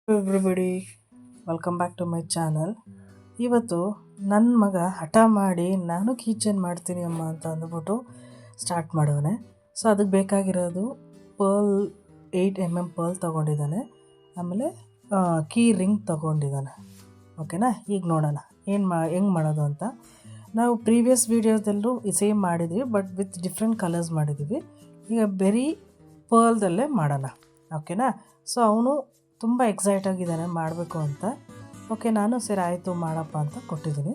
Everybody welcome back to my channel. ಇವತ್ತು ನನ್ನ ಮಗ ಹಠ ಮಾಡಿ ನಾನು ಕೀಚೆನ್ ಮಾಡ್ತೀನಿ ಅಮ್ಮ ಅಂತ ಅಂದ್ಬಿಟ್ಟು ಸ್ಟಾರ್ಟ್ ಮಾಡೋನೆ. ಸೊ ಅದಕ್ಕೆ ಬೇಕಾಗಿರೋದು ಪರ್ಲ್ 8mm ಪರ್ಲ್ ತೊಗೊಂಡಿದ್ದಾನೆ, ಆಮೇಲೆ ಕೀ ರಿಂಗ್ ತೊಗೊಂಡಿದ್ದಾನೆ. ಓಕೆನಾ, ಈಗ ನೋಡೋಣ ಹೆಂಗೆ ಮಾಡೋದು ಅಂತ. ನಾವು ಪ್ರೀವಿಯಸ್ ವೀಡಿಯೋದಲ್ಲೂ ಸೇಮ್ ಮಾಡಿದ್ವಿ, ಬಟ್ ವಿತ್ ಡಿಫ್ರೆಂಟ್ ಕಲರ್ಸ್ ಮಾಡಿದ್ದೀವಿ. ಈಗ ಬರೀ ಪರ್ಲ್ದಲ್ಲೇ ಮಾಡೋಣ. ಓಕೆನಾ. ಸೊ ಅವನು ತುಂಬ ಎಕ್ಸೈಟ್ ಆಗಿದ್ದಾನೆ ಮಾಡಬೇಕು ಅಂತ. ಓಕೆ, ನಾನು ಸರಿ ಆಯಿತು ಮಾಡಪ್ಪ ಅಂತ ಕೊಟ್ಟಿದ್ದೀನಿ.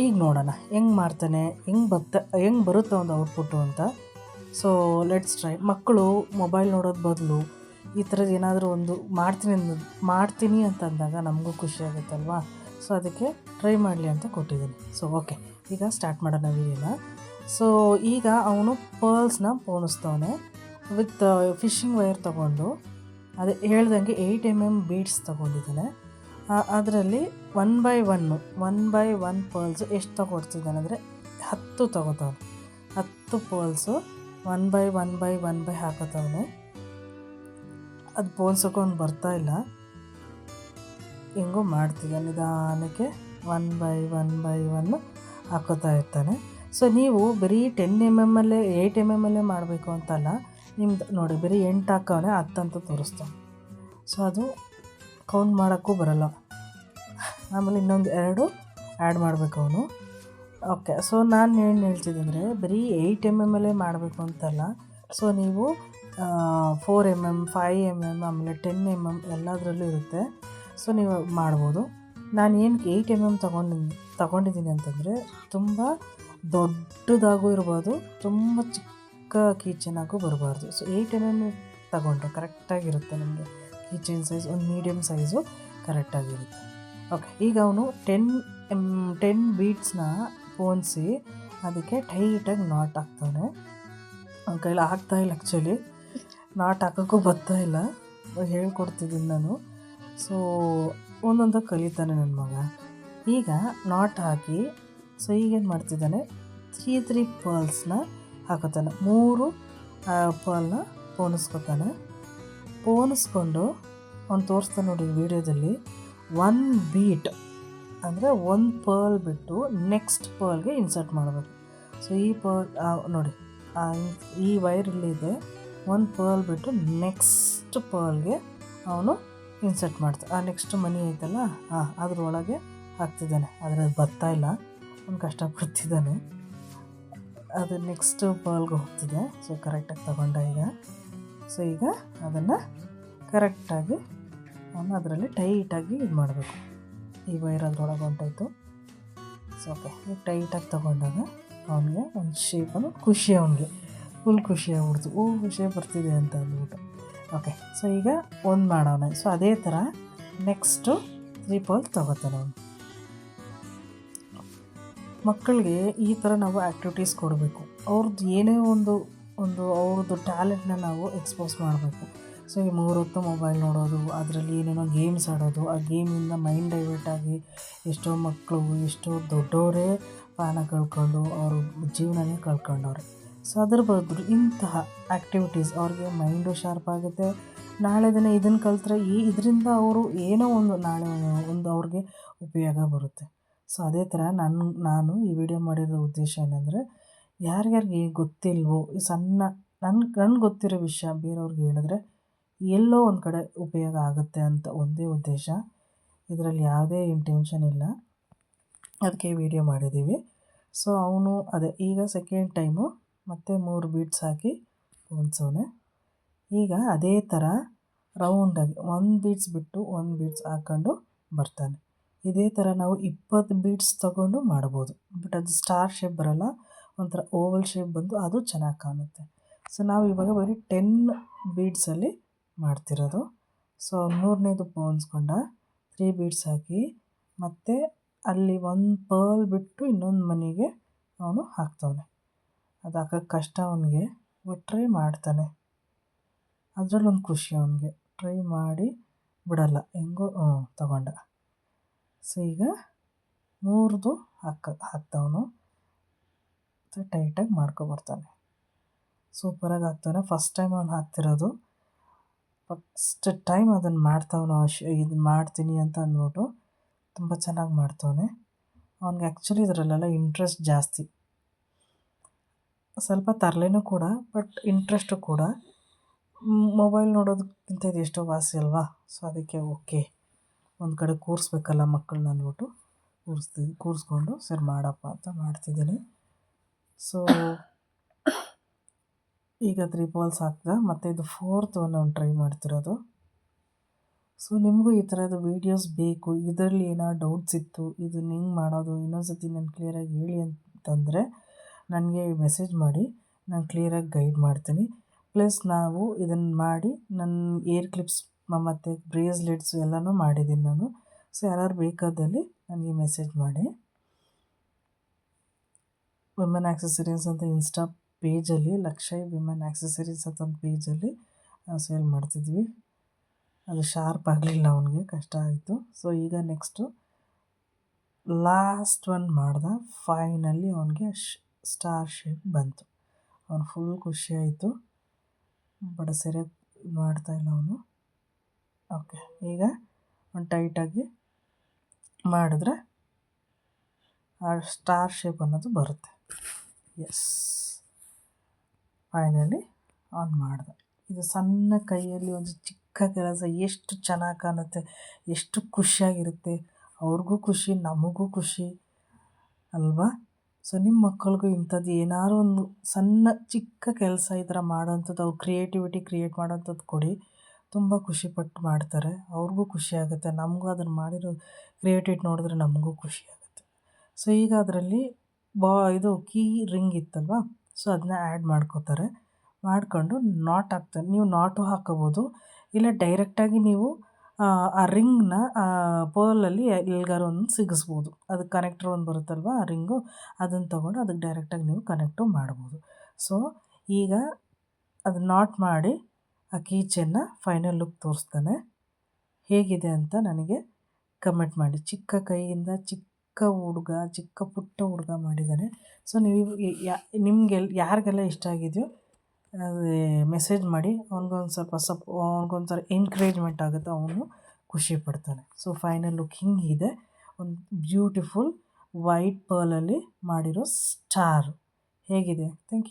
ಈಗ ನೋಡೋಣ ಹೆಂಗೆ ಮಾಡ್ತಾನೆ, ಹೆಂಗೆ ಬರುತ್ತೋ ಒಂದು ಔಟ್ಪುಟ್ಟು ಅಂತ. So let's try. ಮಕ್ಕಳು ಮೊಬೈಲ್ ನೋಡೋದು ಬದಲು ಈ ಥರದ್ದು ಏನಾದರೂ ಒಂದು ಮಾಡ್ತೀನಿ ಅಂತ ಅಂದಾಗ ನಮಗೂ ಖುಷಿ ಆಗುತ್ತಲ್ವಾ. ಸೊ ಅದಕ್ಕೆ ಟ್ರೈ ಮಾಡಲಿ ಅಂತ ಕೊಟ್ಟಿದ್ದೀನಿ. ಸೊ ಓಕೆ, ಈಗ ಸ್ಟಾರ್ಟ್ ಮಾಡೋಣ ವಿಡಿಯೋನ. ಸೊ ಈಗ ಅವನು ಪರ್ಲ್ಸ್ನ ಪೋಣಿಸ್ತವನೆ ವಿತ್ ಫಿಶಿಂಗ್ ವೈರ್ ತೊಗೊಂಡು. ಅದೇ ಹೇಳ್ದಂಗೆ 8mm ಬೀಡ್ಸ್ ತೊಗೊಂಡಿದ್ದಾನೆ. ಅದರಲ್ಲಿ 1 by 1 ಪರ್ಲ್ಸು ಎಷ್ಟು ತೊಗೊಡ್ತಿದ್ದಾನೆ ಅಂದರೆ 10 ತೊಗೋತಾವನೆ. 10 ಪರ್ಲ್ಸು 1 by 1 ಹಾಕೋತಾವನೆ. ಅದು ಪೋಲ್ಸೋಕೆ ಅವ್ನು ಬರ್ತಾಯಿಲ್ಲ, ಹೆಂಗೋ ಮಾಡ್ತಿದ್ದಾನೆ ನಿಧಾನಕ್ಕೆ 1 by 1 ಹಾಕೋತಾ ಇರ್ತಾನೆ. ಸೊ ನೀವು ಬರೀ 10mm 8mm ಮಾಡಬೇಕು ಅಂತಲ್ಲ, ನಿಮ್ದು ನೋಡಿ ಬರೀ 8 ಹಾಕೋನೆ 10 ಅಂತ ತೋರಿಸ್ತಾವೆ. ಸೊ ಅದು ಕೌಂಟ್ ಮಾಡೋಕ್ಕೂ ಬರೋಲ್ಲ. ಆಮೇಲೆ ಇನ್ನೊಂದು 2 ಆ್ಯಡ್ ಮಾಡಬೇಕು ಅವನು. ಓಕೆ, ಸೊ ನಾನು ಏನು ಹೇಳ್ತಿದ್ದಂದರೆ ಬರೀ 8mm ಮಾಡಬೇಕು ಅಂತಲ್ಲ. ಸೊ ನೀವು 4mm 5mm ಆಮೇಲೆ 10mm ಎಲ್ಲದರಲ್ಲೂ ಇರುತ್ತೆ. ಸೊ ನೀವು ಮಾಡ್ಬೋದು. ನಾನು ಏನಕ್ಕೆ 8mm ತಗೊಂಡಿದ್ದೀನಿ ಅಂತಂದರೆ ತುಂಬ ದೊಡ್ಡದಾಗೂ ಇರ್ಬೋದು, ತುಂಬ ಚಿಕ್ಕ ಕೀಚೆನಾಗೂ ಬರಬಾರ್ದು. ಸೊ 8mm ತಗೊಂಡ್ರೆ ಕರೆಕ್ಟಾಗಿರುತ್ತೆ ನಿಮಗೆ. ಕೀಚೆನ್ ಸೈಜ್ ಒಂದು ಮೀಡಿಯಮ್ ಸೈಜು ಕರೆಕ್ಟಾಗಿರುತ್ತೆ. ಓಕೆ, ಈಗ ಅವನು 10 ಬೀಡ್ಸ್ನ ಪೋಣಿಸಿ ಅದಕ್ಕೆ ಟೈಟಾಗಿ ನಾಟ್ ಹಾಕ್ತಾನೆ. ಅವ್ನ ಕೈಲಿ ಆಗ್ತಾಯಿಲ್ಲ, ಆ್ಯಕ್ಚುಲಿ ನಾಟ್ ಹಾಕೋಕ್ಕೂ ಬರ್ತಾಯಿಲ್ಲ, ಹೇಳ್ಕೊಡ್ತಿದ್ದೀನಿ ನಾನು. ಸೊ ಒಂದೊಂದಾಗಿ ಕಲಿತಾನೆ ನನ್ನ ಮಗ. ಈಗ ನಾಟ್ ಹಾಕಿ, ಸೊ ಈಗೇನು ಮಾಡ್ತಿದ್ದಾನೆ, 3 ಪರ್ಲ್ಸ್ನ ಹಾಕೋತಾನೆ. 3 ಪರ್ಲ್ನ ಪೋಣಿಸ್ಕೊತಾನೆ. ಪೋಣಿಸ್ಕೊಂಡು ಅವ್ನು ತೋರಿಸ್ತಾನೆ ನೋಡಿ ವೀಡಿಯೋದಲ್ಲಿ. 1 ಬೀಟ್ ಅಂದರೆ 1 ಪರ್ಲ್ ಬಿಟ್ಟು ನೆಕ್ಸ್ಟ್ ಪರ್ಲ್ಗೆ ಇನ್ಸರ್ಟ್ ಮಾಡಬೇಕು. ಸೊ ಈ ಪರ್ಲ್ ನೋಡಿ, ಈ ವೈರಲ್ಲಿದೆ, 1 ಪರ್ಲ್ ಬಿಟ್ಟು ನೆಕ್ಸ್ಟ್ ಪರ್ಲ್ಗೆ ಅವನು ಇನ್ಸರ್ಟ್ ಮಾಡ್ತಾನೆ. ನೆಕ್ಸ್ಟ್ ಮನಿ ಐತಲ್ಲ, ಅದ್ರೊಳಗೆ ಹಾಕ್ತಿದ್ದಾನೆ. ಆದರೆ ಅದು ಬರ್ತಾಯಿಲ್ಲ, ಅವ್ನು ಕಷ್ಟಪಡ್ತಿದ್ದಾನೆ. ಅದು ನೆಕ್ಸ್ಟ್ ಪರ್ಲ್ಗೆ ಹೋಗ್ತಿದೆ. ಸೊ ಕರೆಕ್ಟಾಗಿ ತಗೊಂಡ ಈಗ. ಸೊ ಈಗ ಅದನ್ನು ಕರೆಕ್ಟಾಗಿ ಅವನು ಅದರಲ್ಲಿ ಟೈಟಾಗಿ ಇದು ಮಾಡಬೇಕು. ಈ ವೈರ್ ಅದ್ರೊಳಗೆ ಹೊಂಟಾಯಿತು. ಸೊ ಓಕೆ, ಈಗ ಟೈಟಾಗಿ ತೊಗೊಂಡಾಗ ಅವನಿಗೆ ಒಂದು ಶೇಪನ್ನು ಖುಷಿ, ಅವನಿಗೆ ಫುಲ್ ಖುಷಿ ಆಗ್ಬಿಡ್ತು. ಶೇಪ್ ಬರ್ತಿದೆ ಅಂತ ಅಂದ್ಬಿಟ್ಟು. ಓಕೆ, ಸೊ ಈಗ ಒಂದು ಮಾಡೋಣ. ಸೊ ಅದೇ ಥರ ನೆಕ್ಸ್ಟು 3 ಪರ್ಲ್ ತೊಗೋತಾನೆ ಅವನು. ಮಕ್ಕಳಿಗೆ ಈ ಥರ ನಾವು ಆ್ಯಕ್ಟಿವಿಟೀಸ್ ಕೊಡಬೇಕು. ಅವ್ರದ್ದು ಏನೇ ಒಂದು ಅವ್ರದ್ದು ಟ್ಯಾಲೆಂಟ್ನ ನಾವು ಎಕ್ಸ್ಪೋಸ್ ಮಾಡಬೇಕು. ಸೊ ಈ 3 ಹೊತ್ತು ಮೊಬೈಲ್ ನೋಡೋದು, ಅದರಲ್ಲಿ ಏನೇನೋ ಗೇಮ್ಸ್ ಆಡೋದು, ಆ ಗೇಮಿಂದ ಮೈಂಡ್ ಡೈವರ್ಟ್ ಆಗಿ ಎಷ್ಟೋ ಮಕ್ಕಳು, ಎಷ್ಟೋ ದೊಡ್ಡವರೇ ಪ್ರಾಣ ಕಳ್ಕೊಂಡು ಅವ್ರ ಜೀವನನೇ ಕಳ್ಕೊಂಡವ್ರೆ. ಸೊ ಅದ್ರ ಬದಲು ಇಂತಹ ಆ್ಯಕ್ಟಿವಿಟೀಸ್ ಅವ್ರಿಗೆ ಮೈಂಡು ಶಾರ್ಪ್ ಆಗುತ್ತೆ. ನಾಳೆ ದಿನ ಇದನ್ನು ಕಲ್ತ್ರೆ ಇದರಿಂದ ಅವರು ಏನೋ ಒಂದು ನಾಳೆ ಒಂದು ಅವ್ರಿಗೆ ಉಪಯೋಗ ಬರುತ್ತೆ. ಸೊ ಅದೇ ಥರ ನಾನು ಈ ವಿಡಿಯೋ ಮಾಡಿರೋ ಉದ್ದೇಶ ಏನಂದರೆ, ಯಾರ್ಯಾರಿಗೆ ಗೊತ್ತಿಲ್ವೋ ಈ ಸಣ್ಣ ನನಗೆ ಗೊತ್ತಿರೋ ವಿಷಯ ಬೇರೆಯವ್ರಿಗೆ ಹೇಳಿದ್ರೆ ಎಲ್ಲೋ ಒಂದು ಕಡೆ ಉಪಯೋಗ ಆಗುತ್ತೆ ಅಂತ ಒಂದೇ ಉದ್ದೇಶ. ಇದರಲ್ಲಿ ಯಾವುದೇ ಇಂಟೆನ್ಷನ್ ಇಲ್ಲ, ಅದಕ್ಕೆ ವಿಡಿಯೋ ಮಾಡಿದ್ದೀವಿ. ಸೊ ಅವನು ಅದೇ ಈಗ ಸೆಕೆಂಡ್ ಟೈಮು ಮತ್ತೆ 3 ಬೀಡ್ಸ್ ಹಾಕಿ ಪೋಣಿಸೋನೆ. ಈಗ ಅದೇ ಥರ ರೌಂಡಾಗಿ 1 ಬೀಡ್ಸ್ ಬಿಟ್ಟು 1 ಬೀಡ್ಸ್ ಹಾಕ್ಕೊಂಡು ಬರ್ತಾನೆ. ಇದೇ ಥರ ನಾವು 20 ಬೀಡ್ಸ್ ತೊಗೊಂಡು ಮಾಡ್ಬೋದು. ಬಟ್ ಅದು ಸ್ಟಾರ್ ಶೇಪ್ ಬರೋಲ್ಲ, ಒಂಥರ ಓವಲ್ ಶೇಪ್ ಬಂದು ಅದು ಚೆನ್ನಾಗಿ ಕಾಣುತ್ತೆ. ಸೊ ನಾವು ಇವಾಗ ಬರೀ 10 ಬೀಡ್ಸಲ್ಲಿ ಮಾಡ್ತಿರೋದು. ಸೊ 3ನೇದು ಪೋಣಿಸ್ಕೊಂಡ 3 ಬೀಡ್ಸ್ ಹಾಕಿ ಮತ್ತು ಅಲ್ಲಿ 1 ಪರ್ಲ್ ಬಿಟ್ಟು ಇನ್ನೊಂದು ಮನೆಗೆ ಅವನು ಹಾಕ್ತವನೆ. ಅದು ಹಾಕೋಕ್ಕೆ ಕಷ್ಟ ಅವನಿಗೆ, ಬಟ್ ಟ್ರೈ ಮಾಡ್ತಾನೆ. ಅದರಲ್ಲೊಂದು ಖುಷಿ ಅವನಿಗೆ, ಟ್ರೈ ಮಾಡಿ ಬಿಡಲ್ಲ, ಹೆಂಗೋ ತಗೊಂಡ. ಸೊ ಈಗ 3ದು ಹಾಕ್ತವನು. ಟೈಟಾಗಿ ಮಾಡ್ಕೊಬರ್ತಾನೆ. ಸೂಪರಾಗಿ ಹಾಕ್ತಾನೆ. ಫಸ್ಟ್ ಟೈಮ್ ಅವ್ನು ಹಾಕ್ತಿರೋದು. ಫಸ್ಟ್ ಟೈಮ್ ಅದನ್ನು ಮಾಡ್ತಾವನು ಇದನ್ನು ಮಾಡ್ತೀನಿ ಅಂತ ಅಂದ್ಬಿಟ್ಟು ತುಂಬ ಚೆನ್ನಾಗಿ ಮಾಡ್ತವನೆ. ಅವ್ನಿಗೆ ಆ್ಯಕ್ಚುಲಿ ಇದರಲ್ಲೆಲ್ಲ ಇಂಟ್ರೆಸ್ಟ್ ಜಾಸ್ತಿ, ಸ್ವಲ್ಪ ತರಲೆನೂ ಕೂಡ, ಬಟ್ ಇಂಟ್ರೆಸ್ಟು ಕೂಡ. ಮೊಬೈಲ್ ನೋಡೋದಕ್ಕಿಂತ ಇದು ಎಷ್ಟೋ ವಾಸಿ ಅಲ್ವಾ. ಸೊ ಅದಕ್ಕೆ ಓಕೆ, ಒಂದು ಕಡೆ ಕೂರಿಸ್ಬೇಕಲ್ಲ ಮಕ್ಕಳನ್ನ ಅಂದ್ಬಿಟ್ಟು ಕೂರಿಸ್ಕೊಂಡು ಸರಿ ಮಾಡಪ್ಪ ಅಂತ ಮಾಡ್ತಿದ್ದೀನಿ. ಸೊ ಈಗ 3 ಬಾಲ್ಸ್ ಹಾಕ್ದೆ, ಮತ್ತು ಇದು 4th ಒನ್ ಟ್ರೈ ಮಾಡ್ತಿರೋದು. ಸೊ ನಿಮಗೂ ಈ ಥರದ ವೀಡಿಯೋಸ್ ಬೇಕು, ಇದರಲ್ಲಿ ಏನಾದ್ರು ಡೌಟ್ಸ್ ಇತ್ತು, ಇದನ್ನ ಹೆಂಗೆ ಮಾಡೋದು ಇನ್ನೊಂದ್ಸತಿ ನಾನು ಕ್ಲಿಯರಾಗಿ ಹೇಳಿ ಅಂತಂದರೆ ನನಗೆ ಮೆಸೇಜ್ ಮಾಡಿ, ನಾನು ಕ್ಲಿಯರಾಗಿ ಗೈಡ್ ಮಾಡ್ತೀನಿ. ಪ್ಲಸ್ ನಾವು ಇದನ್ನು ಮಾಡಿ ನನ್ನ ಏರ್ ಕ್ಲಿಪ್ಸ್ ಮತ್ತು ಬ್ರೇಸ್ಲೆಟ್ಸು ಎಲ್ಲನೂ ಮಾಡಿದ್ದೀನಿ ನಾನು. ಸೊ ಯಾರು ಬೇಕಾದಲ್ಲಿ ನನಗೆ ಮೆಸೇಜ್ ಮಾಡಿ. ವಿಮೆನ್ ಆಕ್ಸೆಸರೀಸ್ ಅಂತ ಇನ್ಸ್ಟಾ ಪೇಜಲ್ಲಿ ಲಕ್ಷಯ್ ವಿಮೆನ್ ಆಕ್ಸೆಸರೀಸ್ ಅಂತ ಒಂದು ಪೇಜಲ್ಲಿ ಸೇಲ್ ಮಾಡ್ತಿದ್ವಿ. ಅದು ಶಾರ್ಪ್ ಆಗಲಿಲ್ಲ, ಅವನಿಗೆ ಕಷ್ಟ ಆಯಿತು. ಸೊ ಈಗ ನೆಕ್ಸ್ಟು ಲಾಸ್ಟ್ ಒನ್ ಮಾಡ್ದೆ, ಫೈನಲಿ ಅವನಿಗೆ ಸ್ಟಾರ್ ಶೇಪ್ ಬಂತು. ಅವನು ಫುಲ್ ಖುಷಿಯಾಯಿತು, ಬಟ್ ಸರಿಯಾಗಿ ಮಾಡ್ತಾಯಿಲ್ಲ ಅವನು. ಓಕೆ, ಈಗ ಒಂದು ಟೈಟಾಗಿ ಮಾಡಿದ್ರೆ ಆ ಸ್ಟಾರ್ ಶೇಪ್ ಅನ್ನೋದು ಬರುತ್ತೆ. ಎಸ್, ಫೈನಲಿ ಆನ್ ಮಾಡಿದೆ. ಇದು ಸಣ್ಣ ಕೈಯಲ್ಲಿ ಒಂದು ಚಿಕ್ಕ ಕೆಲಸ ಎಷ್ಟು ಚೆನ್ನಾಗಿ ಕಾಣುತ್ತೆ, ಎಷ್ಟು ಖುಷಿಯಾಗಿರುತ್ತೆ. ಅವ್ರಿಗೂ ಖುಷಿ, ನಮಗೂ ಖುಷಿ ಅಲ್ವಾ. ಸೊ ನಿಮ್ಮ ಮಕ್ಕಳಿಗೂ ಇಂಥದ್ದು ಏನಾದ್ರು ಒಂದು ಸಣ್ಣ ಚಿಕ್ಕ ಕೆಲಸ ಈ ಥರ ಮಾಡೋವಂಥದ್ದು, ಅವ್ರು ಕ್ರಿಯೇಟಿವಿಟಿ ಕ್ರಿಯೇಟ್ ಮಾಡೋವಂಥದ್ದು ಕೊಡಿ, ತುಂಬ ಖುಷಿಪಟ್ಟು ಮಾಡ್ತಾರೆ. ಅವ್ರಿಗೂ ಖುಷಿಯಾಗುತ್ತೆ, ನಮಗೂ ಅದನ್ನು ಮಾಡಿರೋ ಕ್ರಿಯೇಟಿವಿಟಿ ನೋಡಿದ್ರೆ ನಮಗೂ ಖುಷಿಯಾಗುತ್ತೆ. ಸೊ ಈಗ ಅದರಲ್ಲಿ ಇದು ಕೀ ರಿಂಗ್ ಇತ್ತಲ್ವ, ಸೊ ಅದನ್ನ ಆ್ಯಡ್ ಮಾಡ್ಕೋತಾರೆ. ಮಾಡ್ಕೊಂಡು ನಾಟ್ ಹಾಕ್ತಾರೆ. ನೀವು ನಾಟು ಹಾಕೋಬೋದು, ಇಲ್ಲ ಡೈರೆಕ್ಟಾಗಿ ನೀವು ಆ ರಿಂಗ್ನ ಪರ್ಲಲ್ಲಿ ಎಲ್ಲಿಗಾರು ಒಂದು ಸಿಗಿಸ್ಬೋದು. ಅದಕ್ಕೆ ಕನೆಕ್ಟ್ರ್ ಒಂದು ಬರುತ್ತಲ್ವ ಆ ರಿಂಗು, ಅದನ್ನು ತೊಗೊಂಡು ಅದಕ್ಕೆ ಡೈರೆಕ್ಟಾಗಿ ನೀವು ಕನೆಕ್ಟು ಮಾಡ್ಬೋದು. ಸೊ ಈಗ ಅದು ನಾಟ್ ಮಾಡಿ ಆ ಕೀಚೆನ್ನ ಫೈನಲ್ ಲುಕ್ ತೋರಿಸ್ತಾನೆ. ಹೇಗಿದೆ ಅಂತ ನನಗೆ ಕಮೆಂಟ್ ಮಾಡಿ. ಚಿಕ್ಕ ಕೈಯಿಂದ ಚಿಕ್ಕ ಹುಡುಗ, ಚಿಕ್ಕ ಪುಟ್ಟ ಹುಡುಗ ಮಾಡಿದ್ದಾನೆ. ಸೊ ನೀವು ನಿಮಗೆ ಯಾರಿಗೆಲ್ಲ ಇಷ್ಟ ಆಗಿದೆಯೋ ಮೆಸೇಜ್ ಮಾಡಿ. ಅವ್ನಿಗೊಂದು ಸ್ವಲ್ಪ ಅವ್ನಿಗೊಂಥರ ಎನ್ಕರೇಜ್ಮೆಂಟ್ ಆಗುತ್ತೆ, ಅವನು ಖುಷಿ ಪಡ್ತಾನೆ. ಸೊ ಫೈನಲ್ ಲುಕ್ ಹಿಂಗಿದೆ, ಒಂದು ಬ್ಯೂಟಿಫುಲ್ ವೈಟ್ ಪರ್ಲಲ್ಲಿ ಮಾಡಿರೋ ಸ್ಟಾರ್. ಹೇಗಿದೆ? Thank you.